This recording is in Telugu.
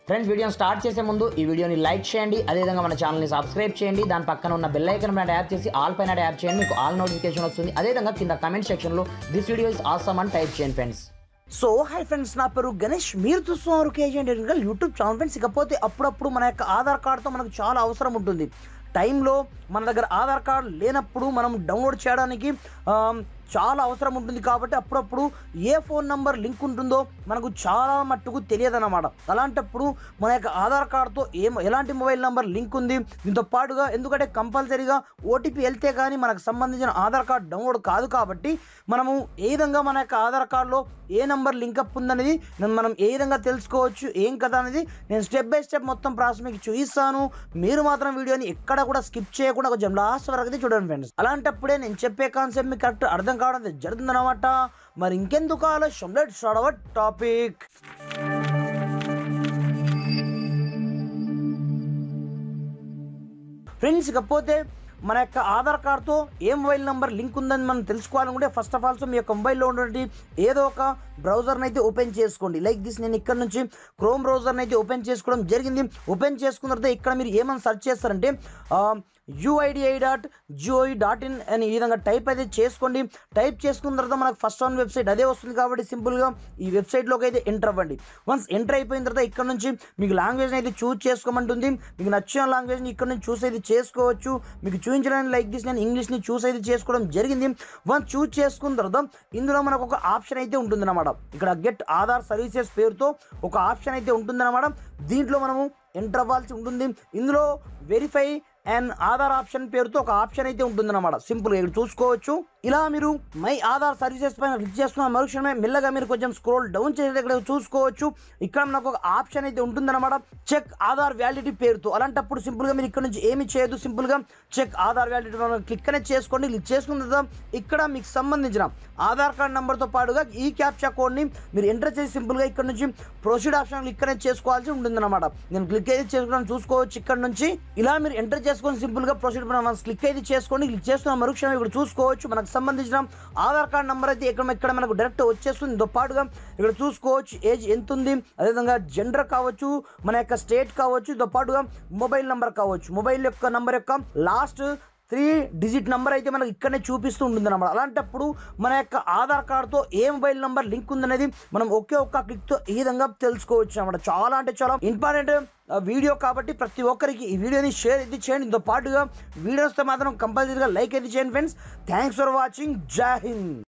ఫ్రెండ్స్ వీడియోని స్టార్ట్ చేసే ముందు ఈ వీడియోని లైక్ చేయండి, అదేవిధంగా మన ఛానల్ని సబ్స్క్రైబ్ చేయండి. దాని పక్కన ఉన్న బెల్ ఐకాన్ పైన ట్యాప్ చేసి ఆల్ పైన ట్యాప్ చేయండి, మీకు ఆల్ నోటిఫికేషన్ వస్తుంది. అదేవిధంగా కింద కమెంట్ సెక్షన్లో దిస్ వీడియో ఇస్ ఆసమ్ అని టైప్ చేయండి ఫ్రెండ్స్. సో హాయ్ ఫ్రెండ్స్, నా పేరు గణేష్, మీరు చూస్తున్నారు KG technical YouTube channel. Friends ఇకపోతే అప్పుడప్పుడు మన యొక్క ఆధార్ కార్డుతో మనకు చాలా అవసరం ఉంటుంది. టైంలో మన దగ్గర ఆధార్ కార్డు లేనప్పుడు మనం డౌన్లోడ్ చేయడానికి చాలా అవసరం ఉంటుంది. కాబట్టి అప్పుడప్పుడు ఏ ఫోన్ నంబర్ లింక్ ఉంటుందో మనకు చాలా మట్టుకు తెలియదన్నమాట. అలాంటప్పుడు మన యొక్క ఆధార్ కార్డుతో ఎలాంటి మొబైల్ నెంబర్ లింక్ ఉంది, దీంతో పాటుగా ఎందుకంటే కంపల్సరీగా ఓటీపీ వెళ్తే కానీ మనకు సంబంధించిన ఆధార్ కార్డు డౌన్లోడ్ కాదు. కాబట్టి మనము ఏ విధంగా మన యొక్క ఆధార్ కార్డులో ఏ నెంబర్ లింకప్ ఉందనేది మనం ఏ విధంగా తెలుసుకోవచ్చు, ఏం కదా అనేది నేను స్టెప్ బై స్టెప్ మొత్తం ప్రాసెస్ మీకు చూపిస్తాను. మీరు మాత్రం వీడియోని ఎక్కడ కూడా స్కిప్ చేయకుండా కొంచెం లాస్ట్ వరకు అయితే చూడండి ఫ్రెండ్స్. అలాంటప్పుడే నేను చెప్పే కాన్సెప్ట్ మీకు కరెక్ట్ అర్థం కావడం జరుగుతుందన్నమాట. మరి ఇంకెందుకు ఆలస్యం, let's start our topic. Friends ఇకపోతే మన యొక్క ఆధార్ కార్డుతో ఏ మొబైల్ నెంబర్ లింక్ ఉందని మనం తెలుసుకోవాలనుకుంటే ఫస్ట్ ఆఫ్ ఆల్ మీ యొక్క మొబైల్లో ఉన్నటువంటి ఏదో ఒక బ్రౌజర్ని అయితే ఓపెన్ చేసుకోండి. లైక్ దిస్, నేను ఇక్కడ నుంచి క్రోమ్ బ్రౌజర్ని అయితే ఓపెన్ చేసుకోవడం జరిగింది. ఓపెన్ చేసుకున్న తర్వాత ఇక్కడ మీరు ఏమని సెర్చ్ చేస్తారంటే UIDI.gov.in అని ఈ విధంగా టైప్ అయితే చేసుకోండి. టైప్ చేసుకున్న తర్వాత మనకు ఫస్ట్ వన్ వెబ్సైట్ అదే వస్తుంది. కాబట్టి సింపుల్గా ఈ వెబ్సైట్లోకి అయితే ఎంటర్ అవ్వండి. వన్స్ ఎంటర్ అయిపోయిన తర్వాత ఇక్కడ నుంచి మీకు లాంగ్వేజ్ని అయితే చూస్ చేసుకోమంటుంది. మీకు నచ్చిన లాంగ్వేజ్ని ఇక్కడ నుంచి చూస్ అయితే చేసుకోవచ్చు. మీకు చూపించడానికి లైక్ దిస్ నేను ఇంగ్లీష్ని చూస్ అయితే చేసుకోవడం జరిగింది. వన్స్ చూస్ చేసుకున్న తర్వాత ఇందులో మనకు ఒక ఆప్షన్ అయితే ఉంటుందన్నమాట. ఇక్కడ గెట్ ఆధార్ సర్వీసెస్ పేరుతో ఒక ఆప్షన్ అయితే ఉంటుందన్నమాట. దీంట్లో మనము ఎంటర్ అవ్వాల్సి ఉంటుంది. ఇందులో వెరిఫై అండ్ ఆధార్ ఆప్షన్ పేరుతో ఒక ఆప్షన్ అయితే ఉంటుందన్నమాట. సింపుల్గా ఇక్కడ చూసుకోవచ్చు. ఇలా మీరు మై ఆధార్ సర్వీసెస్ పైన క్లిక్ చేసుకున్న మరుక్షణమే మెల్లగా మీరు కొంచెం స్క్రోల్ డౌన్ చేసి ఇక్కడ చూసుకోవచ్చు. ఇక్కడ మనకు ఒక ఆప్షన్ అయితే ఉంటుందన్నమాట, చెక్ ఆధార్ వ్యాలిడిటీ పేరుతో. అలాంటప్పుడు సింపుల్గా మీరు ఇక్కడ నుంచి ఏమి చేయదు, సింపుల్గా చెక్ ఆధార్ వ్యాలిడిటీ క్లిక్ అనేది చేసుకోండి. క్లిక్ చేసుకున్న తర్వాత ఇక్కడ మీకు సంబంధించిన ఆధార్ కార్డ్ నెంబర్తో పాటుగా ఈ క్యాప్చా కోడ్ని మీరు ఎంటర్ చేసి సింపుల్గా ఇక్కడ నుంచి ప్రొసీడ్ ఆప్షన్ క్లిక్ అనేది చేసుకోవాల్సి ఉంటుందన్నమాట. నేను క్లిక్ అయితే చేసుకోవడం చూసుకోవచ్చు. ఇక్కడ నుంచి ఇలా మీరు ఎంటర్ చేసుకొని సింపుల్గా ప్రొసీడ్ క్లిక్ అయితే చేసుకోండి. క్లిక్ చేసుకున్న మరుక్షణం ఇక్కడ చూసుకోవచ్చు మనకు సంబంధించిన ఆధార్ కార్డ్ నెంబర్ అయితే ఇక్కడ మనకు డైరెక్ట్ వచ్చేస్తుంది. దీంతో పాటుగా ఇక్కడ చూసుకోవచ్చు ఏజ్ ఎంత ఉంది, అదేవిధంగా జెండర్ కావచ్చు, మన యొక్క స్టేట్ కావచ్చు, దీంతో పాటుగా మొబైల్ నెంబర్ కావచ్చు. మొబైల్ యొక్క నెంబర్ యొక్క లాస్ట్ 3 డిజిట్ నెంబర్ అయితే మనకు ఇక్కడనే చూపిస్తూ ఉంటుంది అన్నమాట. అలాంటప్పుడు మన యొక్క ఆధార్ కార్డుతో ఏ మొబైల్ నెంబర్ లింక్ ఉందనేది మనం ఒకే ఒక్క క్లిక్తో ఈ విధంగా తెలుసుకోవచ్చు అన్నమాట. చాలా అంటే చాలా ఇంపార్టెంట్ వీడియో కాబట్టి ప్రతి ఒక్కరికి ఈ వీడియోని షేర్ అయితే చేయండి. దీంతో పాటుగా వీడియోస్తో మాత్రం కంపల్సరీగా లైక్ అయితే చేయండి ఫ్రెండ్స్. Thanks for watching. జై హింద్.